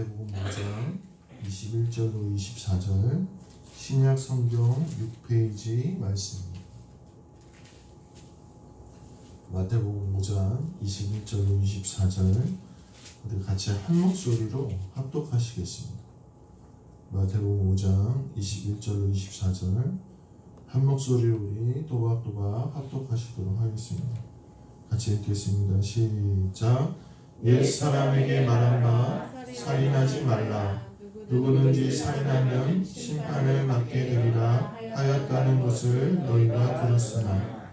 마태복음 5장 21절로 24절 신약 성경 6페이지 말씀입니다. 마태복음 5장 21절로 24절 우리 같이 한 목소리로 합독하시겠습니다. 마태복음 5장 21절로 24절 한 목소리로 우리 또박또박 합독하시도록 하겠습니다. 같이 읽겠습니다. 시작. 옛 사람에게 말한 바 살인하지 말라. 누구든지 살인하면 심판을 받게 되리라 하였다는 것을 너희가 들었으나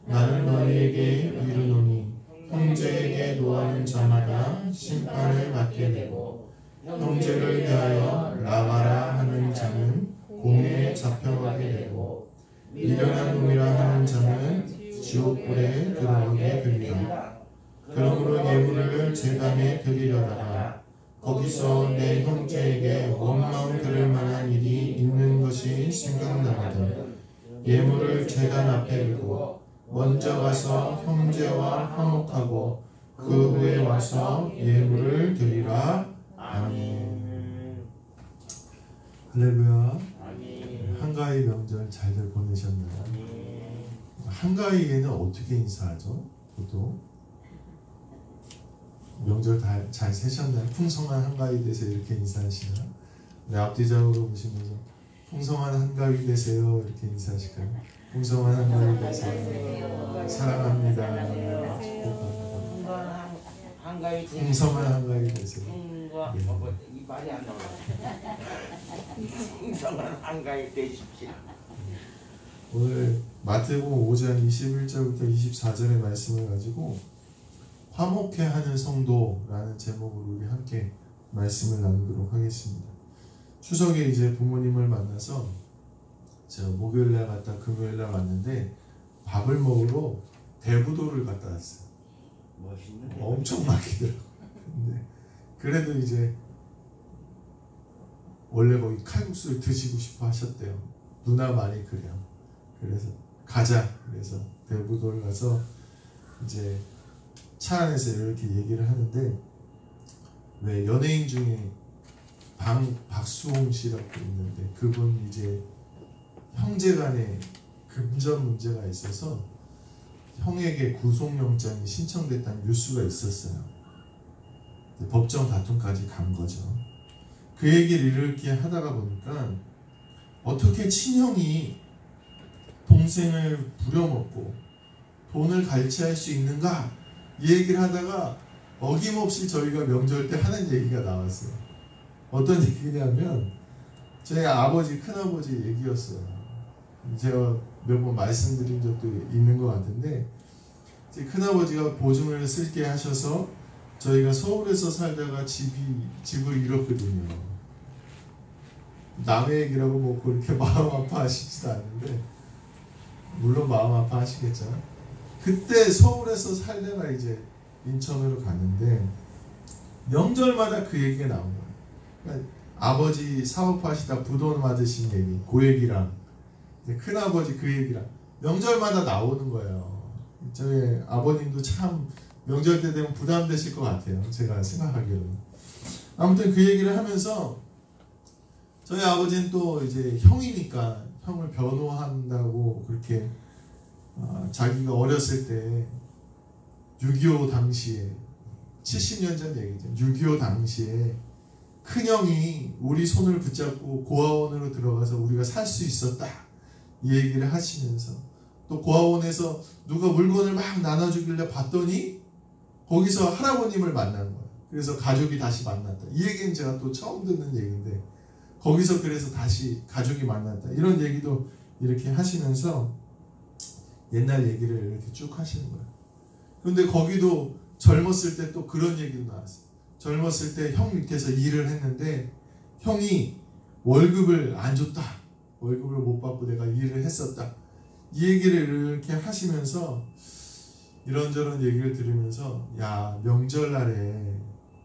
나는 너희에게 이르노니 형제에게 노하는 자마다 심판을 받게 되고 형제를 위하여 나가라 하는 자는 공에 잡혀가게 되고 미련한 놈이라 하는 자는 지옥불에 들어가게 되리라. 그러므로 예물을 제단에 드리려다가 거기서 내 형제에게 원망 들을 만한 일이 있는 것이 생각나거든 예물을 제단 앞에 두고 먼저 가서 형제와 화목하고 그 후에 와서 예물을 드리라. 아멘. 할렐루야. 한가위 명절 잘들 보내셨나요? 한가위에는 어떻게 인사하죠? 보통 명절 잘 세셨나요? 풍성한 한가위 되세요 이렇게 인사하시나? 네, 앞뒤적으로 보시면서 풍성한 한가위 되세요 이렇게 인사하실까요? 풍성한 한가위 되세요. 사랑합니다. 풍성한 한가위 되세요. 이 말이 안 나와요. 풍성한 한가위 되십시오. 오늘 마태복음 5장 21절부터 24절의 말씀을 가지고 화목해하는 성도라는 제목으로 우리 함께 말씀을 나누도록 하겠습니다. 추석에 이제 부모님을 만나서 제가 목요일날 갔다 금요일날 왔는데 밥을 먹으러 대부도를 갔다 왔어요. 멋있는데 엄청 막히더라고요. 근데 그래도 이제 원래 거기 칼국수를 드시고 싶어 하셨대요. 누나 말이 그래요. 그래서 가자. 그래서 대부도를 가서 이제 차 안에서 이렇게 얘기를 하는데 왜 연예인 중에 박수홍 씨라고 있는데 그분 이제 형제간에 금전 문제가 있어서 형에게 구속영장이 신청됐다는 뉴스가 있었어요. 법정 다툼까지 간 거죠. 그 얘기를 이렇게 하다가 보니까 어떻게 친형이 동생을 부려먹고 돈을 갈취할 수 있는가 이 얘기를 하다가 어김없이 저희가 명절 때 하는 얘기가 나왔어요. 어떤 얘기냐면 저희 아버지 큰아버지 얘기였어요. 제가 몇 번 말씀드린 적도 있는 것 같은데 제 큰아버지가 보증을 쓸게 하셔서 저희가 서울에서 살다가 집을 잃었거든요. 남의 얘기라고 뭐 그렇게 마음 아파하시지도 않는데 물론 마음 아파하시겠죠. 그때 서울에서 살다가 이제 인천으로 갔는데 명절마다 그 얘기가 나온 거예요. 그러니까 아버지 사업하시다 부돈 맞으신 얘기, 그 얘기랑 큰아버지 그 얘기랑 명절마다 나오는 거예요. 저희 아버님도 참 명절 때 되면 부담되실 것 같아요. 제가 생각하기로는. 아무튼 그 얘기를 하면서 저희 아버지는 또 이제 형이니까 형을 변호한다고 그렇게 자기가 어렸을 때 6.25 당시에 70년 전 얘기죠. 6.25 당시에 큰형이 우리 손을 붙잡고 고아원으로 들어가서 우리가 살 수 있었다 이 얘기를 하시면서 또 고아원에서 누가 물건을 막 나눠주길래 봤더니 거기서 할아버님을 만난 거예요. 그래서 가족이 다시 만났다. 이 얘기는 제가 또 처음 듣는 얘기인데 거기서 그래서 다시 가족이 만났다 이런 얘기도 이렇게 하시면서 옛날 얘기를 이렇게 쭉 하시는 거예요. 그런데 거기도 젊었을 때 또 그런 얘기도 나왔어요. 젊었을 때 형 밑에서 일을 했는데 형이 월급을 안 줬다. 월급을 못 받고 내가 일을 했었다. 이 얘기를 이렇게 하시면서 이런저런 얘기를 들으면서 야 명절날에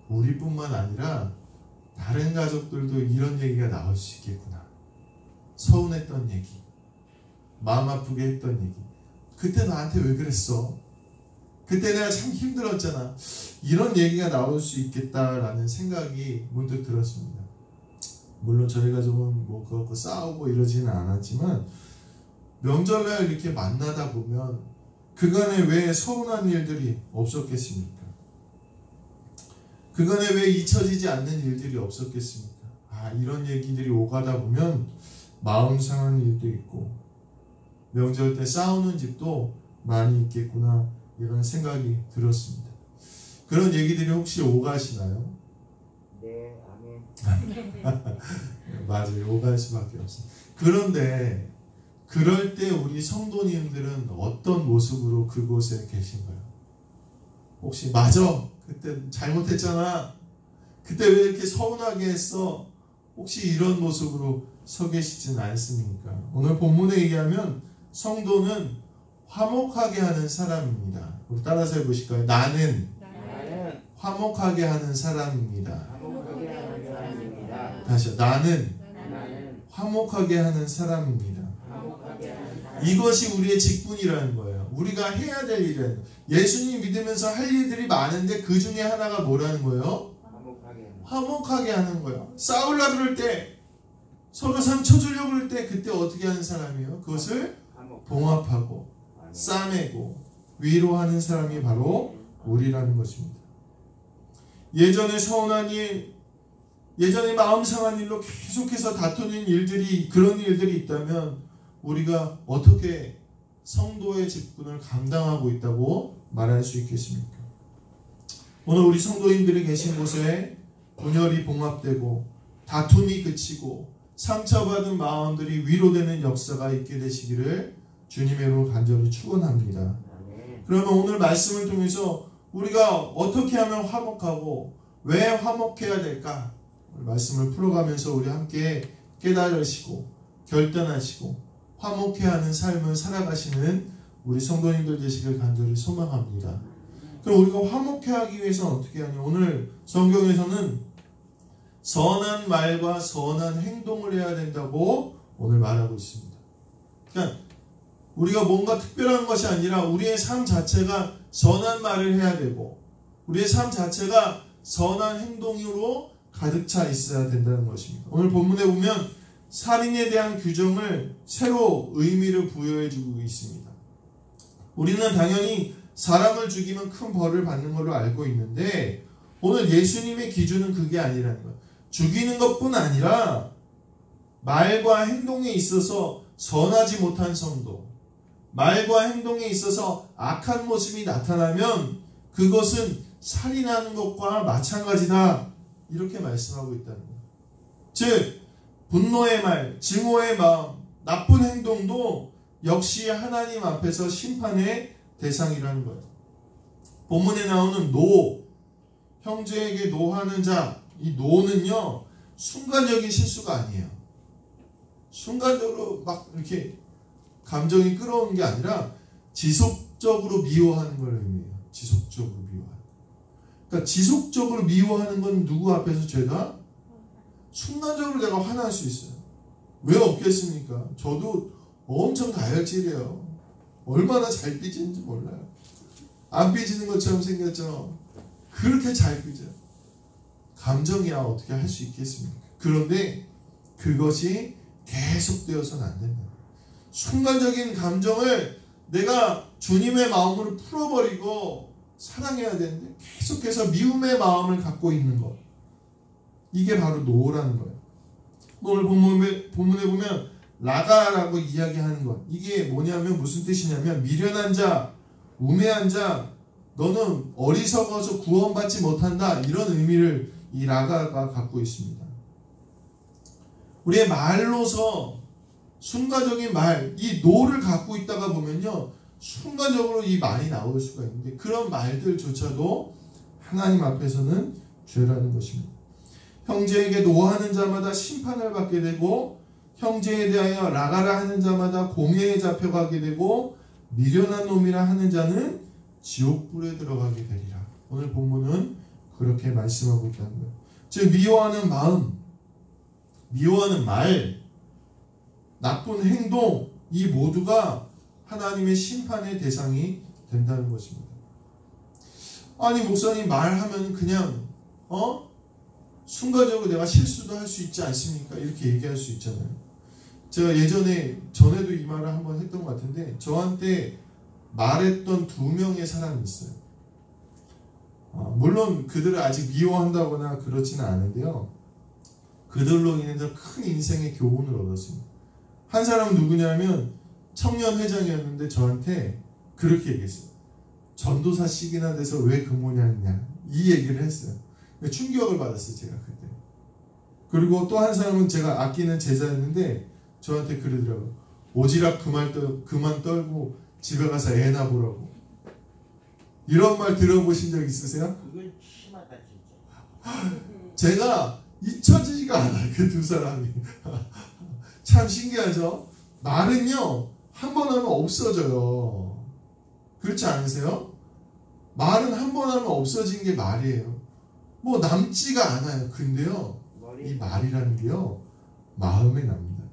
우리뿐만 아니라 다른 가족들도 이런 얘기가 나올 수 있겠구나. 서운했던 얘기, 마음 아프게 했던 얘기. 그때 나한테 왜 그랬어? 그때 내가 참 힘들었잖아. 이런 얘기가 나올 수 있겠다라는 생각이 문득 들었습니다. 물론 저희 가족은 뭐 그거 싸우고 이러지는 않았지만 명절날 이렇게 만나다 보면 그간에 왜 서운한 일들이 없었겠습니까? 그간에 왜 잊혀지지 않는 일들이 없었겠습니까? 이런 얘기들이 오가다 보면 마음 상한 일도 있고 명절 때 싸우는 집도 많이 있겠구나 이런 생각이 들었습니다. 그런 얘기들이 혹시 오가시나요? 네, 아멘. 맞아요. 오갈 수밖에 없어요. 그런데 그럴 때 우리 성도님들은 어떤 모습으로 그곳에 계신가요? 혹시 맞아? 그때 잘못했잖아. 그때 왜 이렇게 서운하게 했어? 혹시 이런 모습으로 서 계시진 않습니까? 오늘 본문에 얘기하면 성도는 화목하게 하는 사람입니다. 우리 따라서 해보실까요? 나는 화목하게 하는 사람입니다. 화목하게 하는 사람입니다. 다시요. 나는 화목하게 하는 사람입니다. 이것이 우리의 직분이라는 거예요. 우리가 해야 될 일이라는 거예요. 예수님 믿으면서 할 일들이 많은데 그 중에 하나가 뭐라는 거예요? 화목하게 하는 거예요. 싸우려고 그럴 때, 서로 상처 주려고 그럴 때 그때 어떻게 하는 사람이에요? 그것을 봉합하고 싸매고 위로하는 사람이 바로 우리라는 것입니다. 예전에 서운한 일, 예전에 마음 상한 일로 계속해서 다투는 일들이, 그런 일들이 있다면 우리가 어떻게 성도의 직분을 감당하고 있다고 말할 수 있겠습니까? 오늘 우리 성도님들이 계신 곳에 분열이 봉합되고 다툼이 그치고 상처받은 마음들이 위로되는 역사가 있게 되시기를 주님의 이름으로 간절히 축원합니다. 그러면 오늘 말씀을 통해서 우리가 어떻게 하면 화목하고 왜 화목해야 될까? 말씀을 풀어가면서 우리 함께 깨달으시고 결단하시고 화목해야 하는 삶을 살아가시는 우리 성도님들 되시길 간절히 소망합니다. 그럼 우리가 화목해하기 위해서는 어떻게 하냐? 오늘 성경에서는 선한 말과 선한 행동을 해야 된다고 오늘 말하고 있습니다. 그러니까 우리가 뭔가 특별한 것이 아니라 우리의 삶 자체가 선한 말을 해야 되고 우리의 삶 자체가 선한 행동으로 가득 차 있어야 된다는 것입니다. 오늘 본문에 보면 살인에 대한 규정을 새로 의미를 부여해주고 있습니다. 우리는 당연히 사람을 죽이면 큰 벌을 받는 걸로 알고 있는데 오늘 예수님의 기준은 그게 아니라는 거예요. 죽이는 것뿐 아니라 말과 행동에 있어서 선하지 못한 성도, 말과 행동에 있어서 악한 모습이 나타나면 그것은 살인하는 것과 마찬가지다 이렇게 말씀하고 있다는 거예요. 즉 분노의 말, 증오의 마음, 나쁜 행동도 역시 하나님 앞에서 심판의 대상이라는 거예요. 본문에 나오는 노, 형제에게 노하는 자, 이 노는요 순간적인 실수가 아니에요. 순간적으로 막 이렇게 감정이 끌어오는 게 아니라 지속적으로 미워하는 걸 의미해요. 지속적으로 미워하는. 그러니까 지속적으로 미워하는 건 누구 앞에서 죄다? 순간적으로 내가 화날 수 있어요. 왜 없겠습니까? 저도 엄청 다혈질이에요. 얼마나 잘 삐지는지 몰라요. 안 삐지는 것처럼 생겼죠. 그렇게 잘 삐져요. 감정이야 어떻게 할 수 있겠습니까? 그런데 그것이 계속되어서는 안 된다. 순간적인 감정을 내가 주님의 마음으로 풀어버리고 사랑해야 되는데 계속해서 미움의 마음을 갖고 있는 것. 이게 바로 노라는 거예요. 오늘 본문에 보면 라가라고 이야기하는 것. 이게 뭐냐면 무슨 뜻이냐면 미련한 자, 우매한 자, 너는 어리석어서 구원받지 못한다. 이런 의미를 이 라가가 갖고 있습니다. 우리의 말로서 순간적인 말, 이 노를 갖고 있다가 보면요. 순간적으로 이 말이 나올 수가 있는데 그런 말들조차도 하나님 앞에서는 죄라는 것입니다. 형제에게 노하는 자마다 심판을 받게 되고 형제에 대하여 라가라 하는 자마다 공회에 잡혀가게 되고 미련한 놈이라 하는 자는 지옥불에 들어가게 되리라. 오늘 본문은 그렇게 말씀하고 있다는 거예요. 즉 미워하는 마음, 미워하는 말, 나쁜 행동 이 모두가 하나님의 심판의 대상이 된다는 것입니다. 아니 목사님 말하면 그냥 순간적으로 내가 실수도 할 수 있지 않습니까? 이렇게 얘기할 수 있잖아요. 제가 전에도 이 말을 한번 했던 것 같은데 저한테 말했던 2명의 사람이 있어요. 물론 그들을 아직 미워한다거나 그렇지는 않은데요. 그들로 인해서 큰 인생의 교훈을 얻었습니다. 한 사람은 누구냐면 청년회장이었는데 저한테 그렇게 얘기했어요. 전도사식이나 돼서 왜 근무냐냐 이 얘기를 했어요. 충격을 받았어요. 제가 그때. 그리고 또 한 사람은 제가 아끼는 제자였는데 저한테 그러더라고요. 오지랖 그만 떨고 집에 가서 애나 보라고. 이런 말 들어보신 적 있으세요? 그건 심하다 진짜. 제가 잊혀지지가 않아요. 그 2사람이. 참 신기하죠? 말은요 한 번 하면 없어져요. 그렇지 않으세요? 말은 한 번 하면 없어진 게 말이에요. 뭐 남지가 않아요. 근데요 이 말이라는 게요 마음에 납니다.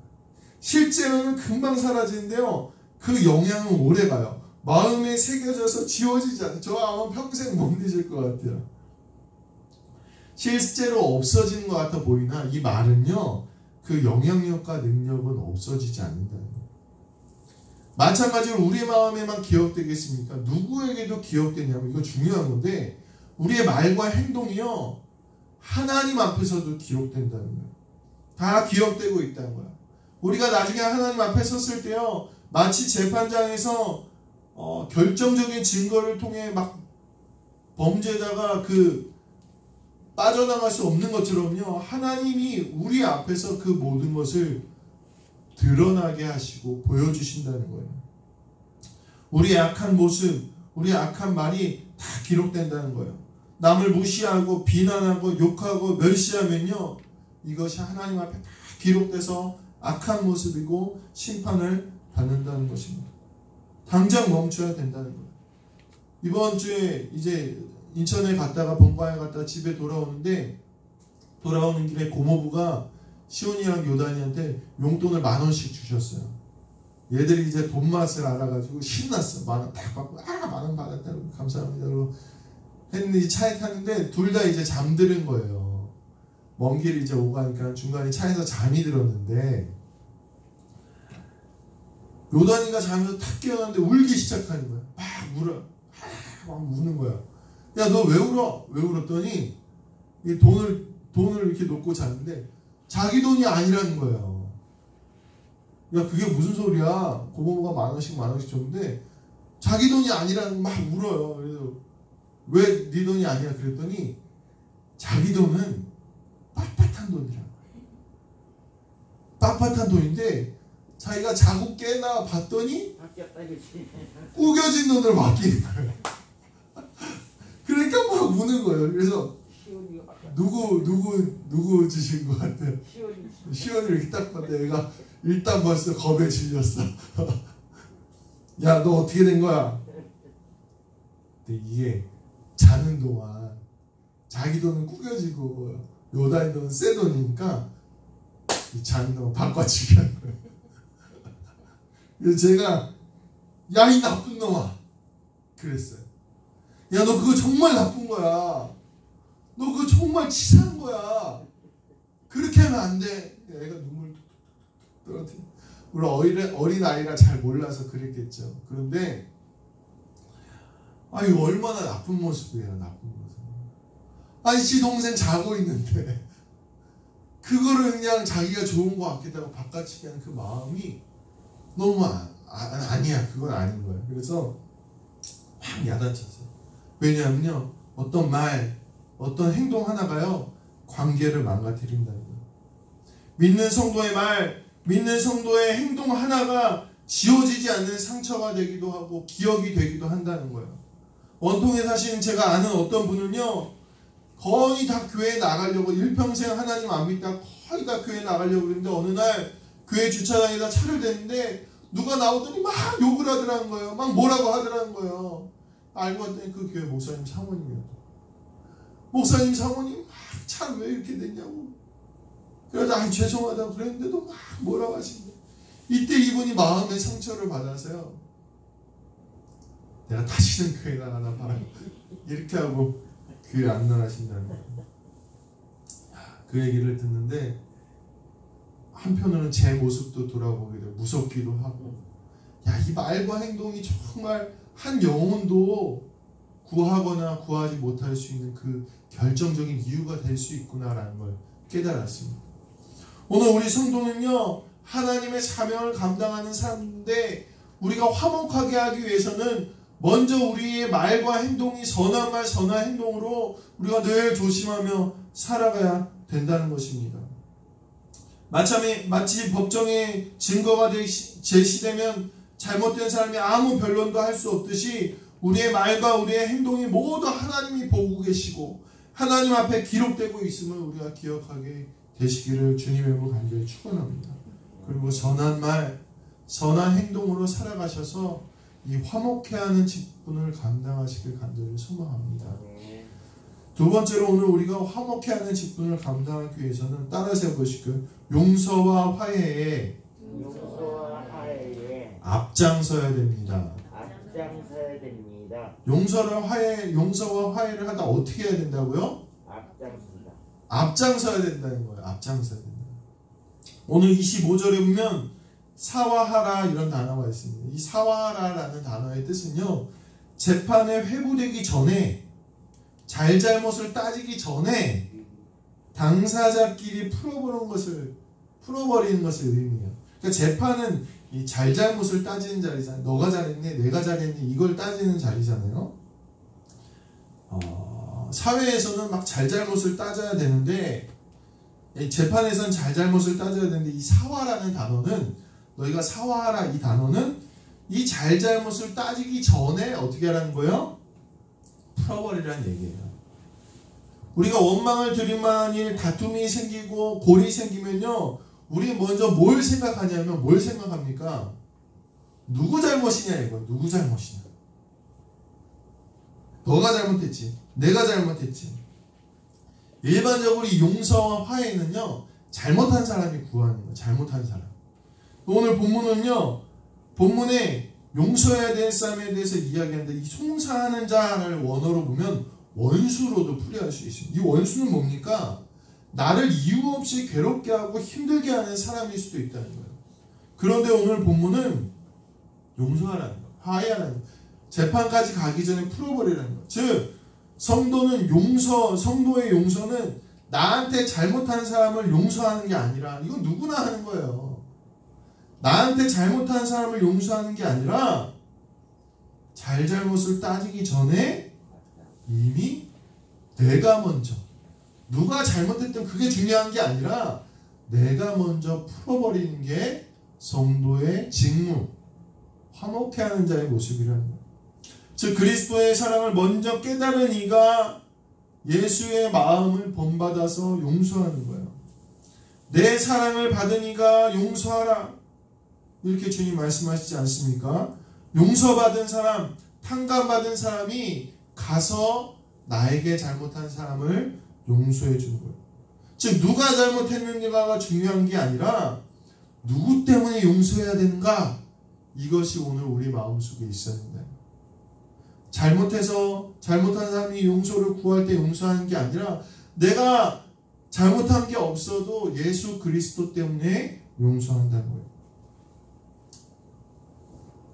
실제로는 금방 사라지는데요 그 영향은 오래가요. 마음에 새겨져서 지워지지 않아요. 저 아마 평생 못 잊을 것 같아요. 실제로 없어지는 것 같아 보이나 이 말은요 그 영향력과 능력은 없어지지 않는다는 거예요. 마찬가지로 우리의 마음에만 기억되겠습니까? 누구에게도 기억되냐면 이거 중요한 건데 우리의 말과 행동이요 하나님 앞에서도 기록된다는 거예요. 다 기억되고 있다는 거예요. 우리가 나중에 하나님 앞에 섰을 때요 마치 재판장에서 결정적인 증거를 통해 막 범죄자가 빠져나갈 수 없는 것처럼요 하나님이 우리 앞에서 그 모든 것을 드러나게 하시고 보여주신다는 거예요. 우리의 악한 모습, 우리의 악한 말이 다 기록된다는 거예요. 남을 무시하고 비난하고 욕하고 멸시하면요 이것이 하나님 앞에 다 기록돼서 악한 모습이고 심판을 받는다는 것입니다. 당장 멈춰야 된다는 거예요. 이번 주에 이제 인천에 갔다가 본가에 갔다가 집에 돌아오는데 돌아오는 길에 고모부가 시온이랑 요단이한테 용돈을 10,000원씩 주셨어요. 얘들이 이제 돈 맛을 알아가지고 신났어. 10,000원 딱 받고 10,000원 받았다고 감사합니다. 그리고 했는데 차에 타는데 둘 다 이제 잠드는 거예요. 먼 길 이제 오가니까 중간에 차에서 잠이 들었는데 요단이가 잠에서 탁 깨어났는데 울기 시작하는 거야. 막 울어. 막 우는 거야. 야, 너 왜 울어? 왜 울었더니 이 돈을 이렇게 놓고 잤는데 자기 돈이 아니라는 거예요. 야, 그게 무슨 소리야? 고모부가 10,000원씩 줬는데 자기 돈이 아니라는 막 울어요. 그래서 왜 네 돈이 아니야? 그랬더니 자기 돈은 빳빳한 돈이라고. 빳빳한 돈인데 자기가 자고 깨나 봤더니 구겨진 돈을 맡기는 거예요. 그러니까 막 우는 거예요. 그래서 누구 주신 것 같아요? 시원이 이렇게 딱 봤는데 얘가 일단 벌써 겁에 질렸어. 야, 너 어떻게 된 거야? 근데 이게 자는 동안 자기 돈은 구겨지고 요단이 돈은 새 돈이니까 자는 동안 바꿔치기 하는 거예요. 그래서 제가 야, 이 나쁜 놈아 그랬어요. 야, 너 그거 정말 나쁜 거야. 너 그거 정말 치사한 거야. 그렇게 하면 안 돼. 애가 눈물 떨어뜨려. 물론 어린아이라 잘 몰라서 그랬겠죠. 그런데 이거 얼마나 나쁜 모습이에요. 나쁜 모습. 아니 지 동생 자고 있는데 그거를 그냥 자기가 좋은 거 같겠다고 바꿔치기 하는 그 마음이 너무 아니야. 그건 아닌 거예요. 그래서 막 야단쳤어요. 왜냐하면요 어떤 말 어떤 행동 하나가요 관계를 망가뜨린다는 거예요. 믿는 성도의 말 믿는 성도의 행동 하나가 지워지지 않는 상처가 되기도 하고 기억이 되기도 한다는 거예요. 원통에 사시는 제가 아는 어떤 분은요 거의 다 교회에 나가려고 일평생 하나님 안 믿다 거의 다 교회에 나가려고 그랬는데 어느 날 교회 주차장에다 차를 댔는데 누가 나오더니 막 욕을 하더라는 거예요. 막 뭐라고 하더라는 거예요. 알고 봤더니 그 교회 목사님 사모님이었다. 목사님 사모님 막 차를 왜 이렇게 냈냐고. 그래서 죄송하다고 그랬는데도 막 뭐라고 하시는데 이때 이분이 마음의 상처를 받아서요. 내가 다시는 교회 나가나 바라고 이렇게 하고 귀에 안 나가신다는 거예요. 그 얘기를 듣는데 한편으로는 제 모습도 돌아보게 되고 무섭기도 하고, 야, 이 말과 행동이 정말 한 영혼도 구하거나 구하지 못할 수 있는 그 결정적인 이유가 될 수 있구나라는 걸 깨달았습니다. 오늘 우리 성도는요, 하나님의 사명을 감당하는 사람인데 우리가 화목하게 하기 위해서는 먼저 우리의 말과 행동이 선한 말 선한 행동으로 우리가 늘 조심하며 살아가야 된다는 것입니다. 마치 법정에 증거가 제시되면 잘못된 사람이 아무 변론도 할 수 없듯이 우리의 말과 우리의 행동이 모두 하나님이 보고 계시고 하나님 앞에 기록되고 있음을 우리가 기억하게 되시기를 주님의 이름으로 간절히 축원합니다. 그리고 선한 말, 선한 행동으로 살아가셔서 이 화목해하는 직분을 감당하시길 간절히 소망합니다. 두 번째로 오늘 우리가 화목해하는 직분을 감당하기 위해서는 따라서 해보시고요. 용서와 화해에 앞장서야 됩니다. 앞장서야 됩니다. 용서와 화해를 하다 어떻게 해야 된다고요? 앞장서야 된다는 거예요. 앞장서야 된다. 오늘 25절에 보면 사화하라 이런 단어가 있습니다. 이 사화하라라는 단어의 뜻은요, 재판에 회부되기 전에, 잘잘못을 따지기 전에 당사자끼리 풀어버리는 것을 의미해요. 그러니까 재판은 이 잘잘못을 따지는 자리잖아요. 너가 잘했니, 내가 잘했니, 이걸 따지는 자리잖아요. 사회에서는 막 잘잘못을 따져야 되는데, 재판에서는 잘잘못을 따져야 되는데, 이 사화라는 단어는, 너희가 사화하라 이 단어는 이 잘잘못을 따지기 전에 어떻게 하라는 거예요? 풀어버리라는 얘기예요. 우리가 원망을 들이만일 다툼이 생기고 골이 생기면요, 우리 먼저 뭘 생각하냐면, 뭘 생각합니까? 누구 잘못이냐 이거. 누구 잘못이냐. 너가 잘못했지, 내가 잘못했지. 일반적으로 이 용서와 화해는요, 잘못한 사람이 구하는 거예요. 잘못한 사람. 오늘 본문은요, 본문에 용서해야 될 사람에 대해서 이야기하는데, 이 송사하는 자를 원어로 보면 원수로도 풀이할 수 있습니다. 이 원수는 뭡니까? 나를 이유 없이 괴롭게 하고 힘들게 하는 사람일 수도 있다는 거예요. 그런데 오늘 본문은 용서하라는 거예요. 화해하라는 거예요. 재판까지 가기 전에 풀어버리라는 거예요. 즉 성도의 용서는 나한테 잘못한 사람을 용서하는 게 아니라, 이건 누구나 하는 거예요. 나한테 잘못한 사람을 용서하는 게 아니라 잘잘못을 따지기 전에 이미 내가 먼저, 누가 잘못했든 그게 중요한 게 아니라 내가 먼저 풀어버리는 게 성도의 직무, 화목해하는 자의 모습이라는 거예요. 즉 그리스도의 사랑을 먼저 깨달은 이가 예수의 마음을 본받아서 용서하는 거예요. 내 사랑을 받은 이가 용서하라, 이렇게 주님 말씀하시지 않습니까? 용서받은 사람, 탕감받은 사람이 가서 나에게 잘못한 사람을 용서해 주는 거예요. 즉 누가 잘못했는가가 중요한 게 아니라 누구 때문에 용서해야 되는가, 이것이 오늘 우리 마음속에 있어야 된다. 잘못한 사람이 용서를 구할 때 용서하는 게 아니라 내가 잘못한 게 없어도 예수 그리스도 때문에 용서한다는 거예요.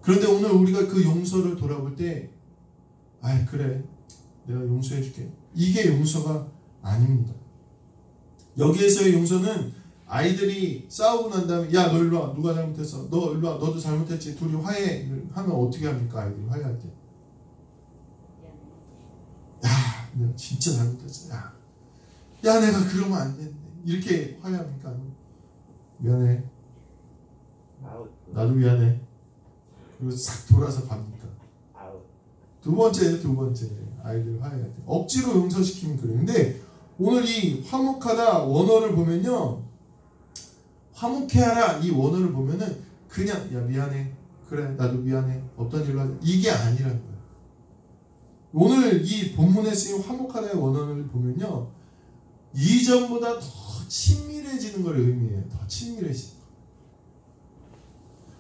그런데 오늘 우리가 그 용서를 돌아볼 때, 아이 그래, 내가 용서해 줄게, 이게 용서가 아닙니다. 여기에서의 용서는 아이들이 싸우고 난 다음에, 야 너 일로 와, 누가 잘못했어, 너 일로 와, 너도 잘못했지, 둘이 화해 하면 어떻게 합니까? 아이들이 화해할 때, 야 내가 진짜 잘못했어, 야 내가 그러면 안 됐네, 이렇게 화해합니까? 미안해, 나도 미안해, 그리고 싹 돌아서 갑니까? 두 번째 아이들 화해할 때 억지로 용서시키면 그래요. 근데 오늘 이 화목하다 원어를 보면요, 화목해하라 이 원어를 보면은 그냥 야 미안해, 그래 나도 미안해, 어떤 일로 하자, 이게 아니라는 거예요. 오늘 이 본문에 쓰인 화목하다의 원어를 보면요, 이전보다 더 친밀해지는 걸 의미해요. 더 친밀해지는 거.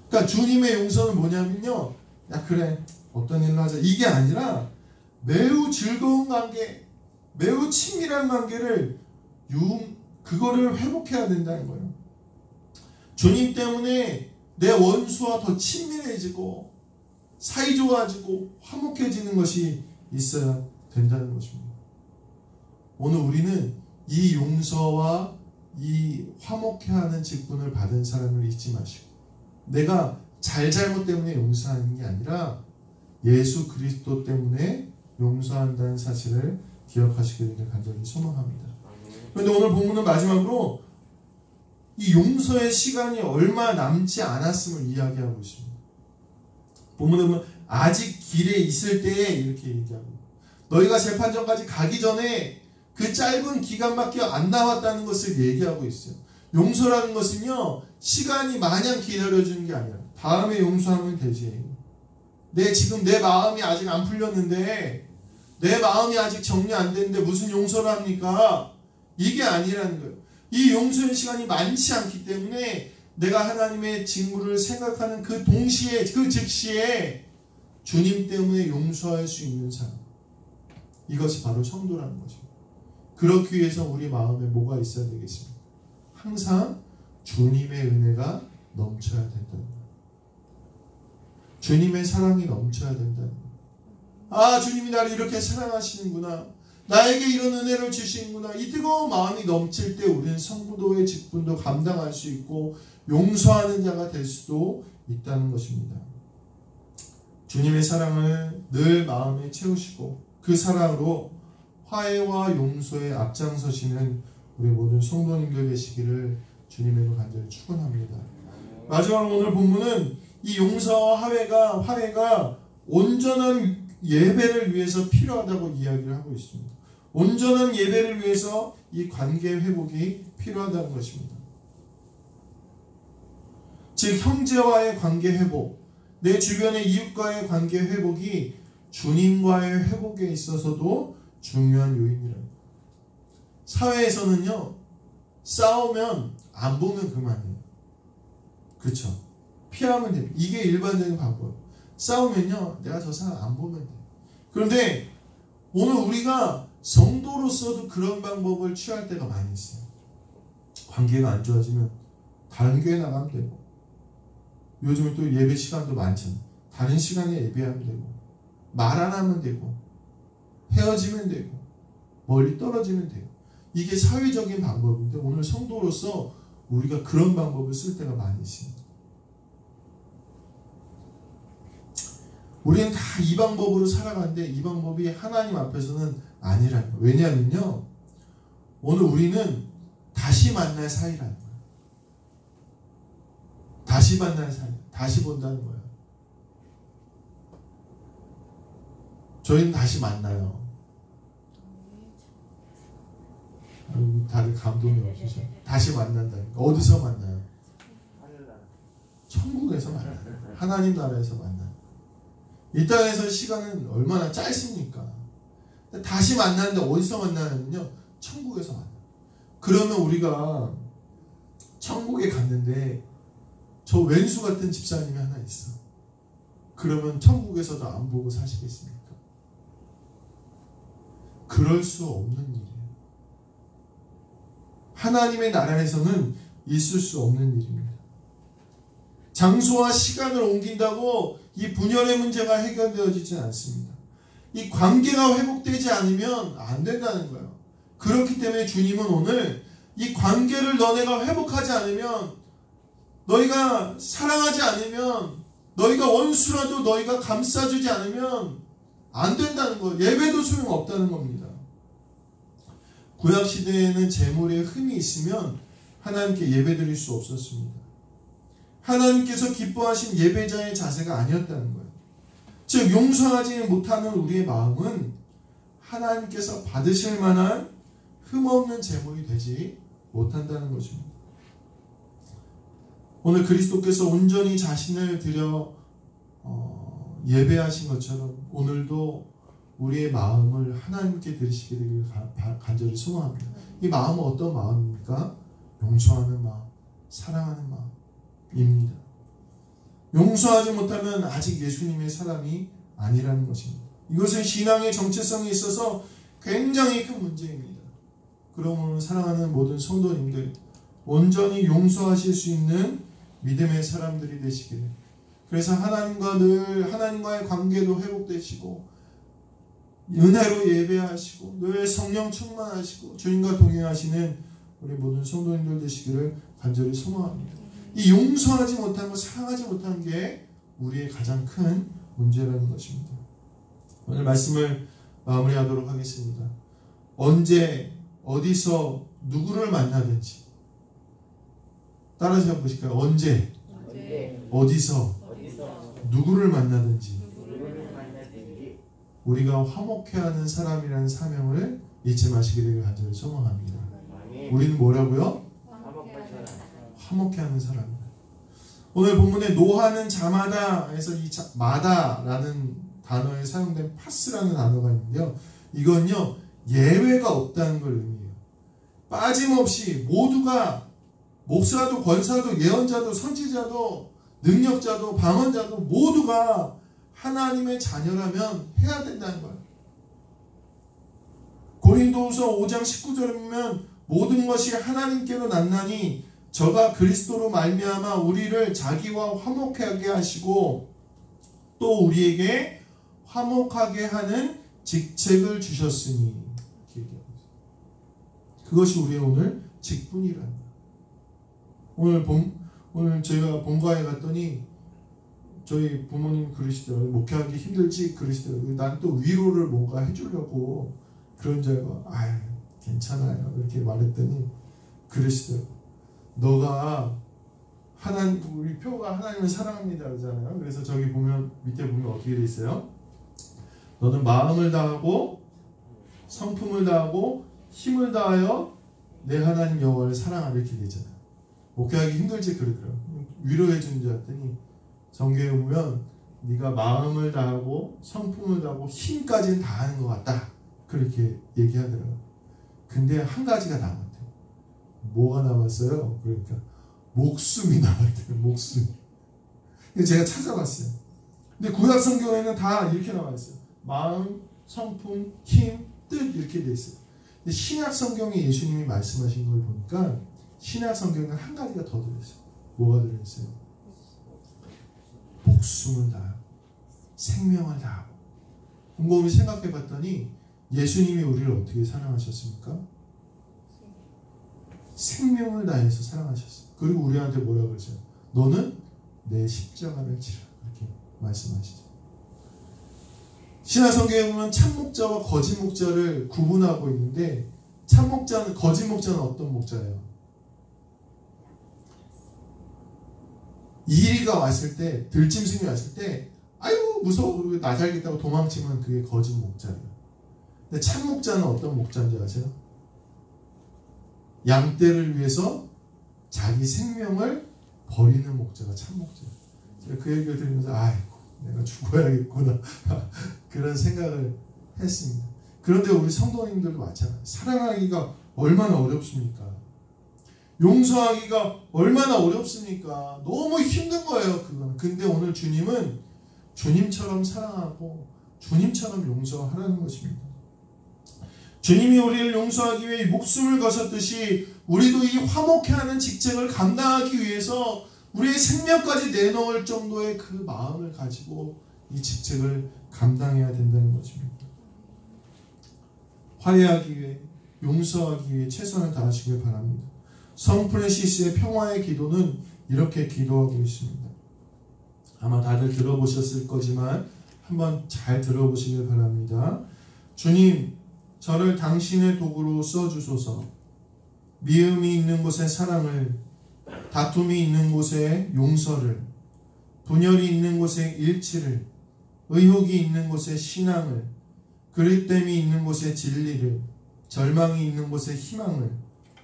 그러니까 주님의 용서는 뭐냐면요, 야 그래 어떤 일로 하자, 이게 아니라 매우 즐거운 관계, 매우 친밀한 관계를 그거를 회복해야 된다는 거예요. 주님 때문에 내 원수와 더 친밀해지고 사이 좋아지고 화목해지는 것이 있어야 된다는 것입니다. 오늘 우리는 이 용서와 이 화목해하는 직분을 받은 사람을 잊지 마시고, 내가 잘못 때문에 용서하는 게 아니라 예수 그리스도 때문에 용서한다는 사실을 기억하시게 되길 간절히 소망합니다. 그런데 오늘 본문은 마지막으로 이 용서의 시간이 얼마 남지 않았음을 이야기하고 있습니다. 본문에 보면 아직 길에 있을 때에 이렇게 얘기하고, 너희가 재판정까지 가기 전에 그 짧은 기간밖에 안 남았다는 것을 얘기하고 있어요. 용서라는 것은요, 시간이 마냥 기다려주는 게 아니라 다음에 용서하면 되지. 지금 내 마음이 아직 안 풀렸는데, 내 마음이 아직 정리 안 됐는데 무슨 용서를 합니까? 이게 아니라는 거예요. 이 용서의 시간이 많지 않기 때문에 내가 하나님의 직무를 생각하는 그 동시에, 그 즉시에 주님 때문에 용서할 수 있는 사람, 이것이 바로 성도라는 거죠. 그렇기 위해서 우리 마음에 뭐가 있어야 되겠습니까? 항상 주님의 은혜가 넘쳐야 된다는 거예요. 주님의 사랑이 넘쳐야 된다는 거예요. 아, 주님이 나를 이렇게 사랑하시는구나, 나에게 이런 은혜를 주시는구나, 이 뜨거운 마음이 넘칠 때 우리는 성도의 직분도 감당할 수 있고 용서하는 자가 될 수도 있다는 것입니다. 주님의 사랑을 늘 마음에 채우시고 그 사랑으로 화해와 용서에 앞장서시는 우리 모든 성도님들 되시기를 주님으로 간절히 축원합니다. 마지막으로 오늘 본문은 이 용서와 화해가 온전한 예배를 위해서 필요하다고 이야기를 하고 있습니다. 온전한 예배를 위해서 이 관계 회복이 필요하다는 것입니다. 즉 형제와의 관계 회복, 내 주변의 이웃과의 관계 회복이 주님과의 회복에 있어서도 중요한 요인이랍니다. 사회에서는요, 싸우면 안 보면 그만이에요. 그렇죠? 피하면 됩니다. 이게 일반적인 방법. 싸우면요, 내가 저 사람 안 보면 돼요. 그런데 오늘 우리가 성도로서도 그런 방법을 취할 때가 많이 있어요. 관계가 안 좋아지면 다른 교회 나가면 되고, 요즘은 또 예배 시간도 많잖아요. 다른 시간에 예배하면 되고, 말 안 하면 되고, 헤어지면 되고, 멀리 떨어지면 돼요. 이게 사회적인 방법인데 오늘 성도로서 우리가 그런 방법을 쓸 때가 많이 있습니다. 우리는 다 이 방법으로 살아가는데 이 방법이 하나님 앞에서는 아니라는 거예요. 왜냐하면요, 오늘 우리는 다시 만날 사이라는 거예요. 다시 만날 사이, 다시 본다는 거예요. 저희는 다시 만나요. 다들 감동이 없으셔. 다시 만난다니까. 어디서 만나요? 천국에서 만나요. 하나님 나라에서 만나요. 이 땅에서 시간은 얼마나 짧습니까? 다시 만나는데 어디서 만나냐면요, 천국에서 만나요. 그러면 우리가 천국에 갔는데 저 왼수 같은 집사님이 하나 있어. 그러면 천국에서도 안 보고 사시겠습니까? 그럴 수 없는 일이에요. 하나님의 나라에서는 있을 수 없는 일입니다. 장소와 시간을 옮긴다고 이 분열의 문제가 해결되어지지 않습니다. 이 관계가 회복되지 않으면 안 된다는 거예요. 그렇기 때문에 주님은 오늘 이 관계를 너네가 회복하지 않으면, 너희가 사랑하지 않으면, 너희가 원수라도 너희가 감싸주지 않으면 안 된다는 거예요. 예배도 소용없다는 겁니다. 구약시대에는 재물에 흠이 있으면 하나님께 예배드릴 수 없었습니다. 하나님께서 기뻐하신 예배자의 자세가 아니었다는 거예요. 즉 용서하지 못하는 우리의 마음은 하나님께서 받으실 만한 흠없는 재물이 되지 못한다는 것입니다. 오늘 그리스도께서 온전히 자신을 드려 예배하신 것처럼 오늘도 우리의 마음을 하나님께 드리시게 되길 간절히 소망합니다. 이 마음은 어떤 마음입니까? 용서하는 마음, 사랑하는 마음입니다. 용서하지 못하면 아직 예수님의 사람이 아니라는 것입니다. 이것은 신앙의 정체성에 있어서 굉장히 큰 문제입니다. 그러므로 사랑하는 모든 성도님들, 온전히 용서하실 수 있는 믿음의 사람들이 되시기를. 그래서 하나님과의 관계도 회복되시고 은혜로 예배하시고 늘 성령 충만하시고 주님과 동행하시는 우리 모든 성도님들 되시기를 간절히 소망합니다. 이 용서하지 못하고 사랑하지 못한 게 우리의 가장 큰 문제라는 것입니다. 오늘 말씀을 마무리하도록 하겠습니다. 언제 어디서 누구를 만나든지 따라서 해보실까요? 언제 어디서 누구를 만나든지 우리가 화목해하는 사람이라는 사명을 잊지 마시게 되길 간절히 소망합니다. 우리는 뭐라고요? 화목해하는 사람입니다. 오늘 본문에 노하는 자마다 해서 이 마다라는 단어에 사용된 파스라는 단어가 있는데요. 이건요 예외가 없다는 걸 의미해요. 빠짐없이 모두가 목사도 권사도 예언자도 선지자도 능력자도 방언자도 모두가 하나님의 자녀라면 해야 된다는 거예요. 고린도후서 5장 19절에 보면 모든 것이 하나님께로 났나니 저가 그리스도로 말미암아 우리를 자기와 화목하게 하시고 또 우리에게 화목하게 하는 직책을 주셨으니 그것이 우리의 오늘 직분이란다. 오늘 저희가 본가에 갔더니 저희 부모님 그러시더라고요. 목회하기 힘들지 그러시더라고요. 난 또 위로를 뭔가 해주려고 그런 줄 알고 괜찮아요 이렇게 말했더니 그러시더라고요. 너가 우리 표가 하나님을 사랑합니다 그러잖아요. 그래서 저기 보면 밑에 보면 어떻게 돼 있어요? 너는 마음을 다하고 성품을 다하고 힘을 다하여 내 하나님 여호와를 사랑하라 이렇게 되잖아요. 목회하기 힘들지 그러더라고요. 위로해 주는 줄 알았더니 성경에 보면 네가 마음을 다하고 성품을 다하고 힘까지는 다하는 것 같다 그렇게 얘기하더라고요. 근데 한 가지가 남았대요. 뭐가 남았어요? 그러니까 목숨이 남았대요. 목숨. 제가 찾아봤어요. 근데 구약 성경에는 다 이렇게 나와 있어요. 마음, 성품, 힘, 뜻 이렇게 돼 있어요. 근데 신약 성경에 예수님이 말씀하신 걸 보니까 신약 성경에는 한 가지가 더 들어있어요. 뭐가 들어있어요? 목숨을 다하고 생명을 다하고. 곰곰이 생각해 봤더니 예수님이 우리를 어떻게 사랑하셨습니까? 생명을 다해서 사랑하셨어요. 그리고 우리한테 뭐라고 그러죠? 너는 내 십자가를 지라 이렇게 말씀하시죠. 신약 성경에 보면 참목자와 거짓 목자를 구분하고 있는데 참목자는 거짓 목자는 어떤 목자예요? 이리가 왔을 때 들짐승이 왔을 때 아유 무서워 그리고 나 살겠다고 도망치면 그게 거짓 목자예요. 근데 참 목자는 어떤 목자인지 아세요? 양떼를 위해서 자기 생명을 버리는 목자가 참 목자예요. 제가 그 얘기를 들으면서 아이고 내가 죽어야겠구나 그런 생각을 했습니다. 그런데 우리 성도님들도 마찬가지예요. 사랑하기가 얼마나 어렵습니까? 용서하기가 얼마나 어렵습니까? 너무 힘든 거예요, 그거는. 근데 오늘 주님은 주님처럼 사랑하고 주님처럼 용서하라는 것입니다. 주님이 우리를 용서하기 위해 목숨을 거셨듯이 우리도 이 화목해하는 직책을 감당하기 위해서 우리의 생명까지 내놓을 정도의 그 마음을 가지고 이 직책을 감당해야 된다는 것입니다. 화해하기 위해, 용서하기 위해 최선을 다하시길 바랍니다. 성 프란시스의 평화의 기도는 이렇게 기도하고 있습니다. 아마 다들 들어보셨을 거지만 한번 잘 들어보시길 바랍니다. 주님, 저를 당신의 도구로 써주소서. 미움이 있는 곳에 사랑을, 다툼이 있는 곳에 용서를, 분열이 있는 곳에 일치를, 의혹이 있는 곳에 신앙을, 그릇됨이 있는 곳에 진리를, 절망이 있는 곳에 희망을,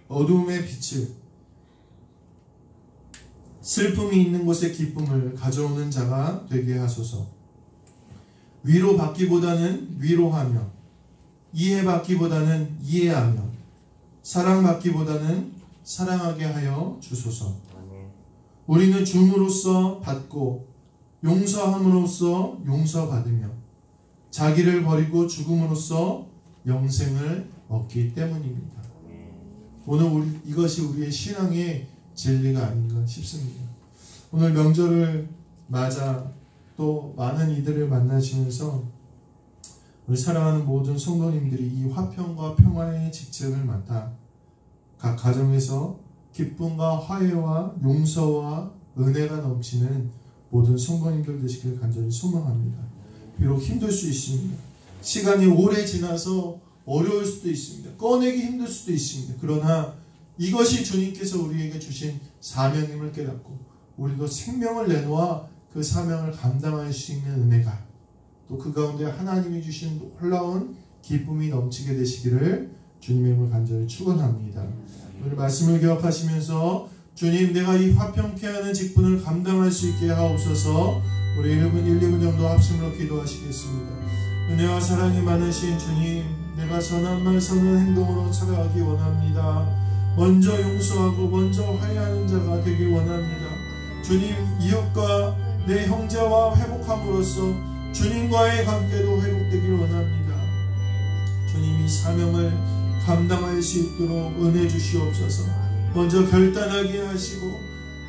어둠의 빛을, 슬픔이 있는 곳에 기쁨을 가져오는 자가 되게 하소서. 위로받기보다는 위로하며, 이해받기보다는 이해하며, 사랑받기보다는 사랑하게 하여 주소서. 우리는 줌으로써 받고 용서함으로써 용서받으며 자기를 버리고 죽음으로써 영생을 얻기 때문입니다. 오늘 이것이 우리의 신앙의 진리가 아닌가 싶습니다. 오늘 명절을 맞아 또 많은 이들을 만나시면서 우리 사랑하는 모든 성도님들이 이 화평과 평화의 직책을 맡아 각 가정에서 기쁨과 화해와 용서와 은혜가 넘치는 모든 성도님들 되시길 간절히 소망합니다. 비록 힘들 수 있습니다. 시간이 오래 지나서 어려울 수도 있습니다. 꺼내기 힘들 수도 있습니다. 그러나 이것이 주님께서 우리에게 주신 사명임을 깨닫고 우리도 생명을 내놓아 그 사명을 감당할 수 있는 은혜가 또 그 가운데 하나님이 주신 놀라운 기쁨이 넘치게 되시기를 주님의 이름으로 간절히 축원합니다. 오늘 말씀을 기억하시면서 주님, 내가 이 화평케 하는 직분을 감당할 수 있게 하옵소서. 우리 1분 정도 합심으로 기도하시겠습니다. 은혜와 사랑이 많으신 주님, 내가 선한 말 선한 행동으로 살아가기 원합니다. 먼저 용서하고 먼저 화해하는 자가 되길 원합니다. 주님, 이웃과 내 형제와 회복함으로써 주님과의 관계도 회복되길 원합니다. 주님, 이 사명을 감당할 수 있도록 은혜 주시옵소서. 먼저 결단하게 하시고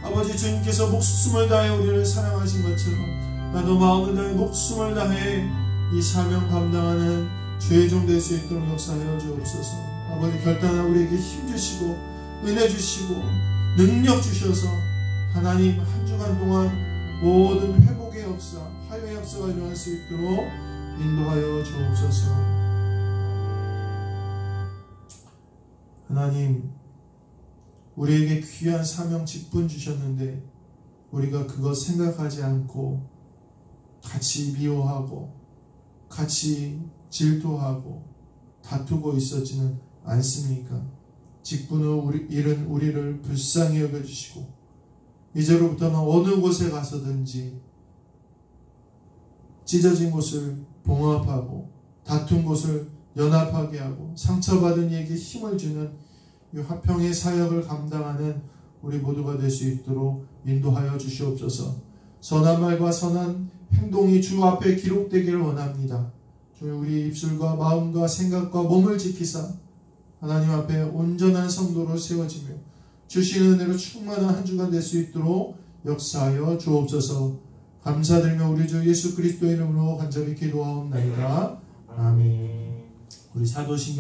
아버지, 주님께서 목숨을 다해 우리를 사랑하신 것처럼 나도 마음을 다해 목숨을 다해 이 사명 감당하는 주의 종 될 수 있도록 역사하여 주옵소서. 아버지, 결단하고 우리에게 힘 주시고 은혜 주시고 능력 주셔서 하나님 한 주간 동안 모든 회복의 역사, 화해의 역사가 일어날 수 있도록 인도하여 주옵소서. 하나님, 우리에게 귀한 사명 직분 주셨는데 우리가 그것 생각하지 않고 같이 미워하고 같이 질투하고 다투고 있었지는 않습니까? 직분을 잃은 우리를 불쌍히 여겨주시고 이제로부터는 어느 곳에 가서든지 찢어진 곳을 봉합하고 다툰 곳을 연합하게 하고 상처받은 이에게 힘을 주는 이 화평의 사역을 감당하는 우리 모두가 될 수 있도록 인도하여 주시옵소서. 선한 말과 선한 행동이 주 앞에 기록되기를 원합니다. 주님, 우리 입술과 마음과 생각과 몸을 지키사 하나님 앞에 온전한 성도로 세워지며 주시는 은혜로 충만한 한 주간 될 수 있도록 역사하여 주옵소서. 감사드리며 우리 주 예수 그리스도 이름으로 간절히 기도하옵나이다. 아멘. 우리 사도신경